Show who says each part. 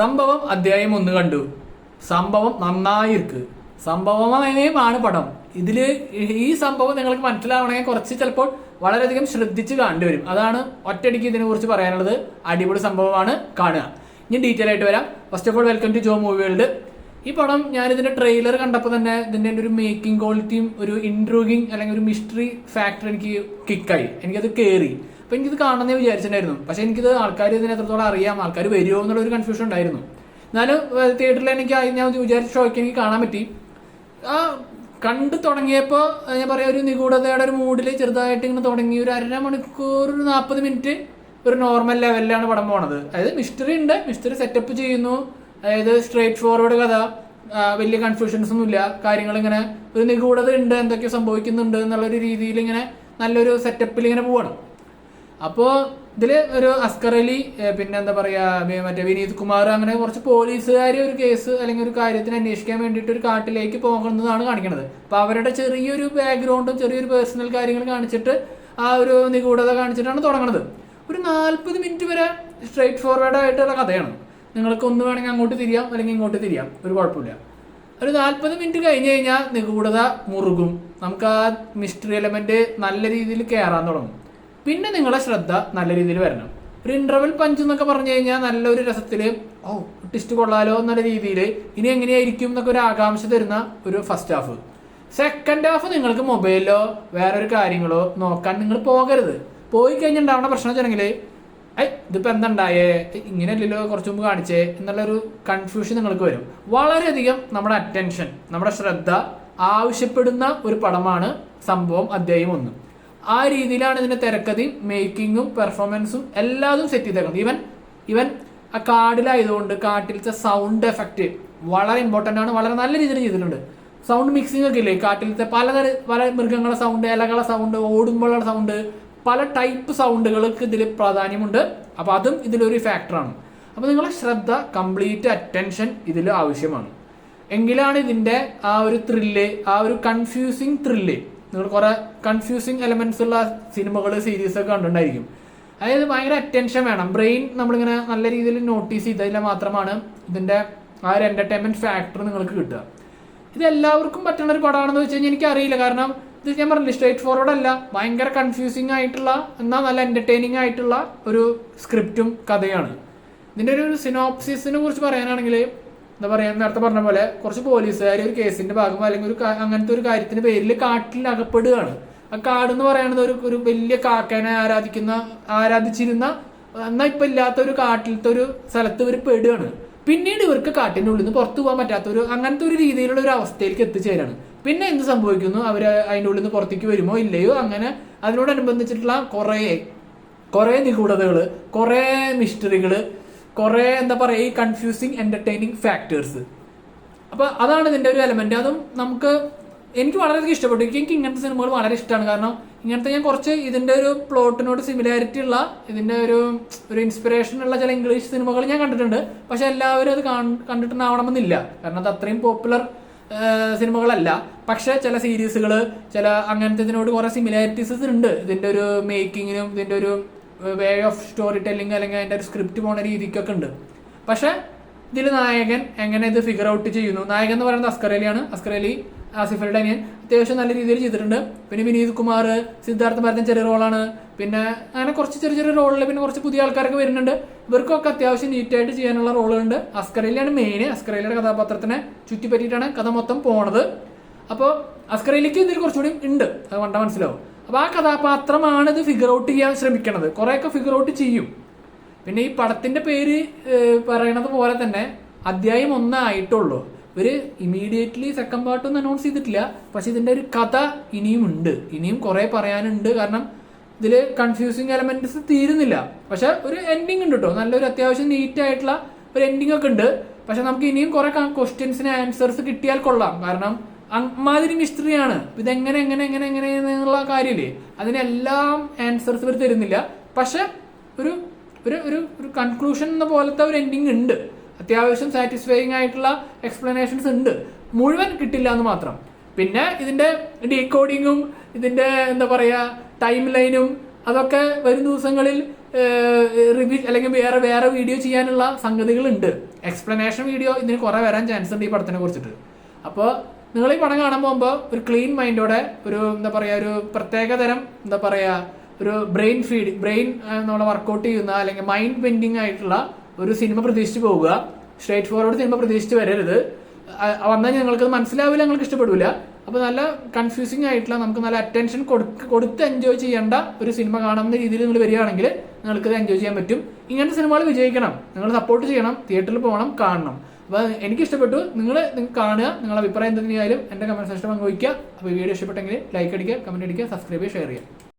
Speaker 1: സംഭവം അധ്യായം 1 കണ്ടു. സംഭവം നന്നായിருக்கு. സംഭവമാണ് പടം. ഇതില് ഈ സംഭവം നിങ്ങൾക്ക് മനസ്സിലാവണമെങ്കിൽ കുറച്ച് ചിലപ്പോൾ വളരെയധികം ശ്രദ്ധിച്ച് കാണേണ്ടി വരും. അതാണ് ഒറ്റയടിക്ക് ഇതിനെ കുറിച്ച് പറയാനുള്ളത്. അടിപൊളി സംഭവമാണ്, കാണുക. ഇനി ഡീറ്റെയിൽ ആയിട്ട് വരാം. First of all welcome to Jo movie world. ഈ പടം ഞാൻ ഇതിന്റെ ട്രെയിലർ കണ്ടപ്പോൾ തന്നെ ഇതിന്റെ ഒരു മേക്കിംഗ് ക്വാളിറ്റിയും ഒരു ഇൻട്രൂഗിങ് അല്ലെങ്കിൽ ഒരു മിസ്റ്ററി ഫാക്ടർ എനിക്ക് കിക്കായി, എനിക്കത് കയറി. അപ്പൊ എനിക്കിത് കാണണമെന്ന് വിചാരിച്ചിട്ടുണ്ടായിരുന്നു. പക്ഷെ എനിക്കിത് ആൾക്കാർ ഇതിനെ എത്രത്തോളം അറിയാം, ആൾക്കാർ വരുമോ എന്നുള്ള ഒരു കൺഫ്യൂഷൻ ഉണ്ടായിരുന്നു. എന്നാലും തിയേറ്ററിൽ എനിക്ക് ഞാൻ വിചാരിച്ച ഷോയ്ക്ക് എനിക്ക് കാണാൻ പറ്റി. ആ കണ്ടു തുടങ്ങിയപ്പോൾ ഞാൻ പറയാം, ഒരു നിഗൂഢതയുടെ ഒരു മൂഡിൽ ചെറുതായിട്ട് ഇങ്ങനെ തുടങ്ങി. ഒരു അരമണിക്കൂർ 40 മിനിറ്റ് ഒരു നോർമൽ ലെവലിലാണ് പടം പോണത്. അതായത് മിസ്റ്ററി ഉണ്ട്, മിസ്റ്ററി സെറ്റപ്പ് ചെയ്യുന്നു. അതായത് സ്ട്രേറ്റ് ഫോർവേഡ് കഥ, വലിയ കൺഫ്യൂഷൻസ് ഒന്നും ഇല്ല. കാര്യങ്ങൾ ഇങ്ങനെ ഒരു നിഗൂഢത ഉണ്ട്, എന്തൊക്കെയോ സംഭവിക്കുന്നുണ്ട് എന്നുള്ളൊരു രീതിയിൽ ഇങ്ങനെ നല്ലൊരു സെറ്റപ്പിൽ ഇങ്ങനെ പോവാണ്. അപ്പോൾ ഇതിൽ ഒരു അസ്കർ അലി, പിന്നെ എന്താ പറയാ, മറ്റേ വിനീത് കുമാർ, അങ്ങനെ കുറച്ച് പോലീസുകാർ ഒരു കേസ് അല്ലെങ്കിൽ ഒരു കാര്യത്തിന് അന്വേഷിക്കാൻ വേണ്ടിയിട്ട് ഒരു കാട്ടിലേക്ക് പോകുന്നതാണ് കാണിക്കുന്നത്. അപ്പൊ അവരുടെ ചെറിയൊരു ബാക്ക്ഗ്രൗണ്ടും ചെറിയൊരു പേഴ്സണൽ കാര്യങ്ങൾ കാണിച്ചിട്ട് ആ ഒരു നിഗൂഢത കാണിച്ചിട്ടാണ് തുടങ്ങുന്നത്. ഒരു 40 മിനിറ്റ് വരെ സ്ട്രേറ്റ് ഫോർവേഡ് ആയിട്ടുള്ള കഥയാണ്. നിങ്ങൾക്ക് ഒന്ന് വേണമെങ്കിൽ അങ്ങോട്ട് തിരിയാം അല്ലെങ്കിൽ ഇങ്ങോട്ട് തിരിയാം, ഒരു കുഴപ്പമില്ല. ഒരു 40 മിനിറ്റ് കഴിഞ്ഞ് കഴിഞ്ഞാൽ നിഗൂഢത മുറുകും. നമുക്ക് ആ മിസ്റ്ററി എലമെന്റ് നല്ല രീതിയിൽ കയറാൻ തുടങ്ങും. പിന്നെ നിങ്ങളുടെ ശ്രദ്ധ നല്ല രീതിയിൽ വരണം. ഒരു ഇന്റർവെൽ പഞ്ച് എന്നൊക്കെ പറഞ്ഞു കഴിഞ്ഞാൽ നല്ലൊരു രസത്തില് ടിസ്റ്റ് കൊള്ളാലോ എന്നുള്ള രീതിയിൽ ഇനി എങ്ങനെയായിരിക്കും എന്നൊക്കെ ഒരു ആകാംക്ഷ തരുന്ന ഒരു ഫസ്റ്റ് ഹാഫ്. സെക്കൻഡ് ഹാഫ് നിങ്ങൾക്ക് മൊബൈലിലോ വേറൊരു കാര്യങ്ങളോ നോക്കാൻ നിങ്ങൾ പോകരുത്. പോയി കഴിഞ്ഞിട്ടുണ്ടാവുന്ന പ്രശ്നം വെച്ചിട്ടുണ്ടെങ്കിൽ ഇതിപ്പോ എന്തുണ്ടായേ, ഇങ്ങനെയല്ലല്ലോ കുറച്ചു മുമ്പ് കാണിച്ചേ എന്നുള്ളൊരു കൺഫ്യൂഷൻ നിങ്ങൾക്ക് വരും. വളരെയധികം നമ്മുടെ അറ്റൻഷൻ, നമ്മുടെ ശ്രദ്ധ ആവശ്യപ്പെടുന്ന ഒരു പടമാണ് സംഭവം അധ്യായം 1. ആ രീതിയിലാണ് ഇതിന്റെ തിരക്കഥയും മേക്കിങ്ങും പെർഫോമൻസും എല്ലാതും സെറ്റ് ചെയ്തേക്കുന്നത്. ഇവൻ ആ കാടിലായതുകൊണ്ട് കാട്ടിലത്തെ സൗണ്ട് എഫക്റ്റ് വളരെ ഇമ്പോർട്ടന്റ് ആണ്, വളരെ നല്ല രീതിയിൽ ചെയ്തിട്ടുണ്ട്. സൗണ്ട് മിക്സിംഗ് ഒക്കെ ഇല്ലേ, കാട്ടിലത്തെ പല മൃഗങ്ങളുടെ സൗണ്ട്, ഇലകളുടെ സൗണ്ട്, ഓടുമ്പോഴുള്ള സൗണ്ട്, പല ടൈപ്പ് സൗണ്ടുകൾക്ക് ഇതിൽ പ്രാധാന്യമുണ്ട്. അപ്പൊ അതും ഇതിലൊരു ഫാക്ടറാണ്. അപ്പൊ നിങ്ങളുടെ ശ്രദ്ധ, കംപ്ലീറ്റ് അറ്റൻഷൻ ഇതിൽ ആവശ്യമാണ്. എങ്കിലാണ് ഇതിന്റെ ആ ഒരു ത്രില്ല്, ആ ഒരു കൺഫ്യൂസിങ് ത്രില്ല്, നിങ്ങൾ കുറെ കൺഫ്യൂസിങ് എലമെന്റ്സ് ഉള്ള സിനിമകൾ, സീരീസ് ഒക്കെ കണ്ടിട്ടുണ്ടായിരിക്കും. അതായത് ഭയങ്കര അറ്റൻഷൻ വേണം. ബ്രെയിൻ നമ്മളിങ്ങനെ നല്ല രീതിയിൽ നോട്ടീസ് ചെയ്തതിൽ മാത്രമാണ് ഇതിന്റെ ആ ഒരു എന്റർടൈൻമെന്റ് ഫാക്ടർ നിങ്ങൾക്ക് കിട്ടുക. ഇത് എല്ലാവർക്കും പറ്റുന്ന ഒരു പടമാണെന്ന് വെച്ച് കഴിഞ്ഞാൽ എനിക്കറിയില്ല. കാരണം ഇത് ഞാൻ പറഞ്ഞില്ല, സ്ട്രേറ്റ് ഫോർവേഡ് അല്ല, ഭയങ്കര കൺഫ്യൂസിങ് ആയിട്ടുള്ള എന്നാൽ നല്ല എന്റർടൈനിങ് ആയിട്ടുള്ള ഒരു സ്ക്രിപ്റ്റും കഥയാണ്. ഇതിന്റെ ഒരു സിനോപ്സിസിനെ കുറിച്ച് പറയാനാണെങ്കിൽ എന്താ പറയാ, നേരത്തെ പറഞ്ഞ പോലെ കുറച്ച് പോലീസുകാർ ഒരു കേസിന്റെ ഭാഗം അല്ലെങ്കിൽ ഒരു അങ്ങനത്തെ ഒരു കാര്യത്തിന്റെ പേരിൽ കാട്ടിൽ അകപ്പെടുകയാണ്. ആ കാട് എന്ന് പറയുന്നത് ഒരു വലിയ കാക്കനെ ആരാധിച്ചിരുന്ന എന്നാൽ ഇപ്പൊ ഇല്ലാത്ത ഒരു കാട്ടിലത്തെ ഒരു സ്ഥലത്ത് ഇവർ പെടുകയാണ്. പിന്നീട് ഇവർക്ക് കാട്ടിന്റെ ഉള്ളിൽ നിന്ന് പുറത്തു പോകാൻ പറ്റാത്ത അങ്ങനത്തെ ഒരു രീതിയിലുള്ള ഒരു അവസ്ഥയിലേക്ക് എത്തിച്ചേരാണ്. പിന്നെ എന്ത് സംഭവിക്കുന്നു, അവർ അതിൻ്റെ ഉള്ളിൽ നിന്ന് പുറത്തേക്ക് വരുമോ ഇല്ലയോ, അങ്ങനെ അതിനോടനുബന്ധിച്ചിട്ടുള്ള കുറേ നിഗൂഢതകള്, കുറേ മിസ്റ്ററികള്, കുറേ എന്താ പറയുക, ഈ കൺഫ്യൂസിങ് എന്റർടൈനിങ് ഫാക്ടേഴ്സ്. അപ്പൊ അതാണ് ഇതിന്റെ ഒരു എലമെന്റ്. അതും എനിക്ക് വളരെയധികം ഇഷ്ടപ്പെട്ടു. എനിക്ക് ഇങ്ങനത്തെ സിനിമകൾ വളരെ ഇഷ്ടമാണ്. കാരണം ഇങ്ങനത്തെ ഞാൻ കുറച്ച് ഇതിന്റെ ഒരു പ്ലോട്ടിനോട് സിമിലാരിറ്റി ഉള്ള, ഇതിന്റെ ഒരു ഇൻസ്പിറേഷൻ ഉള്ള ചില ഇംഗ്ലീഷ് സിനിമകൾ ഞാൻ കണ്ടിട്ടുണ്ട്. പക്ഷെ എല്ലാവരും അത് കണ്ടിട്ടുണ്ടാവണമെന്നില്ല, കാരണം അത് അത്രയും പോപ്പുലർ സിനിമകളല്ല. പക്ഷെ ചില സീരീസുകൾ, ചില അങ്ങനത്തെ ഇതിനോട് കുറെ സിമിലാരിറ്റീസ് ഉണ്ട്. ഇതിന്റെ ഒരു മേക്കിങ്ങിനും ഇതിന്റെ ഒരു വേ ഓഫ് സ്റ്റോറി ടെല്ലിങ് അല്ലെങ്കിൽ അതിന്റെ ഒരു സ്ക്രിപ്റ്റ് പോണ രീതിക്കൊക്കെ ഉണ്ട്. പക്ഷെ ഇതിൽ നായകൻ എങ്ങനെ ഇത് ഫിഗർ ഔട്ട് ചെയ്യുന്നു. നായകൻ എന്ന് പറയുന്നത് അസ്കർ അലിയാണ്. അസ്കർ അലി ആസിഫ് അലിയുടെ അനിയൻ അത്യാവശ്യം നല്ല രീതിയിൽ ചെയ്തിട്ടുണ്ട്. പിന്നെ വിനീത് കുമാർ, സിദ്ധാർത്ഥ ഭരതൻ ചെറിയ റോളാണ്. പിന്നെ അങ്ങനെ കുറച്ച് ചെറിയ റോളിൽ പിന്നെ കുറച്ച് പുതിയ ആൾക്കാരൊക്കെ വരുന്നുണ്ട്. ഇവർക്കൊക്കെ അത്യാവശ്യം നീറ്റായിട്ട് ചെയ്യാനുള്ള റോളുകളുണ്ട്. അസ്കർ അലിയാണ് മെയിൻ. അസ്കർ അലിയുടെ കഥാപാത്രത്തിനെ ചുറ്റിപ്പറ്റിയിട്ടാണ് കഥ മൊത്തം പോണത്. അപ്പോൾ അസ്കർ അലിക്ക് ഇതിൽ കുറച്ചുകൂടി ഉണ്ട്, അത് കണ്ടാൽ മനസ്സിലാവും. അപ്പൊ ആ കഥാപാത്രമാണ് ഇത് ഫിഗർ ഔട്ട് ചെയ്യാൻ ശ്രമിക്കണത്. കുറെയൊക്കെ ഫിഗർ ഔട്ട് ചെയ്യും. പിന്നെ ഈ പടത്തിന്റെ പേര് പറയണത് പോലെ തന്നെ അധ്യായം 1 ആയിട്ടുള്ളൂ. ഇവര് ഇമീഡിയറ്റ്ലി സെക്കൻഡ് പാർട്ടൊന്നും അനൗൺസ് ചെയ്തിട്ടില്ല. പക്ഷെ ഇതിന്റെ ഒരു കഥ ഇനിയും ഉണ്ട്, ഇനിയും കുറെ പറയാനുണ്ട്. കാരണം ഇതില് കൺഫ്യൂസിങ് എലമെന്റ്സ് തീരുന്നില്ല. പക്ഷെ ഒരു എൻഡിങ് ഉണ്ട് കേട്ടോ, നല്ലൊരു അത്യാവശ്യം നീറ്റ് ആയിട്ടുള്ള ഒരു എൻഡിങ് ഒക്കെ ഉണ്ട്. പക്ഷെ നമുക്ക് ഇനിയും കുറെ ക്വസ്റ്റ്യൻസിന് ആൻസേഴ്സ് കിട്ടിയാൽ കൊള്ളാം. കാരണം അമ്മാതിരി മിസ്റ്ററിയാണ്. ഇതെങ്ങനെ എന്നുള്ള കാര്യമില്ലേ, അതിനെല്ലാം ആൻസേഴ്സ് ഇവർ തരുന്നില്ല. പക്ഷെ ഒരു ഒരു കൺക്ലൂഷൻ എന്ന പോലത്തെ ഒരു എൻഡിങ് ഉണ്ട്. അത്യാവശ്യം സാറ്റിസ്ഫൈയിങ് ആയിട്ടുള്ള എക്സ്പ്ലനേഷൻസ് ഉണ്ട്. മുഴുവൻ കിട്ടില്ല എന്ന് മാത്രം. പിന്നെ ഇതിന്റെ ഡീകോഡിങ്ങും ഇതിന്റെ എന്താ പറയാ ടൈം ലൈനും അതൊക്കെ വരും ദിവസങ്ങളിൽ റിവ്യൂ അല്ലെങ്കിൽ വേറെ വീഡിയോ ചെയ്യാനുള്ള സംഗതികളുണ്ട്. എക്സ്പ്ലനേഷൻ വീഡിയോ ഇതിന് കുറെ വരാൻ ചാൻസ് ഉണ്ട് ഈ പടത്തിനെ കുറിച്ചിട്ട്. അപ്പോൾ നിങ്ങൾ ഈ പടം കാണാൻ പോകുമ്പോൾ ഒരു ക്ലീൻ മൈൻഡോടെ ഒരു എന്താ പറയുക ഒരു പ്രത്യേകതരം എന്താ പറയുക ഒരു ബ്രെയിൻ നമ്മളെ വർക്കൗട്ട് ചെയ്യുന്ന അല്ലെങ്കിൽ മൈൻഡ് ബെൻഡിങ് ആയിട്ടുള്ള ഒരു സിനിമ പ്രതീക്ഷിച്ച് പോവുക. സ്ട്രേറ്റ് ഫോർവേഡ് സിനിമ പ്രതീക്ഷിച്ച് വരരുത്. വന്നാൽ നിങ്ങൾക്ക് മനസ്സിലാവില്ല, നിങ്ങൾക്ക് ഇഷ്ടപ്പെടില്ല. അപ്പോൾ നല്ല കൺഫ്യൂസിങ് ആയിട്ടുള്ള നമുക്ക് നല്ല അറ്റൻഷൻ കൊടുത്ത് എൻജോയ് ചെയ്യേണ്ട ഒരു സിനിമ കാണുന്ന രീതിയിൽ നിങ്ങൾ വരികയാണെങ്കിൽ നിങ്ങൾക്കത് എൻജോയ് ചെയ്യാൻ പറ്റും. ഇങ്ങനത്തെ സിനിമകൾ വിജയിക്കണം, നിങ്ങൾ സപ്പോർട്ട് ചെയ്യണം, തിയേറ്ററിൽ പോകണം, കാണണം. അപ്പോൾ എനിക്ക് ഇഷ്ടപ്പെട്ടു. നിങ്ങൾ കാണുക, നിങ്ങളുടെ അഭിപ്രായം എന്തെങ്കിലും എൻ്റെ കമന്റ് സെക്ഷനിൽ പങ്കുവയ്ക്കുക. അപ്പോൾ വീഡിയോ ഇഷ്ടപ്പെട്ടെങ്കിൽ ലൈക്ക് അടിക്കുക, കമന്റ് അടിക്കുക, സബ്സ്ക്രൈബ് ചെയ്യുക, ഷെയർ ചെയ്യുക.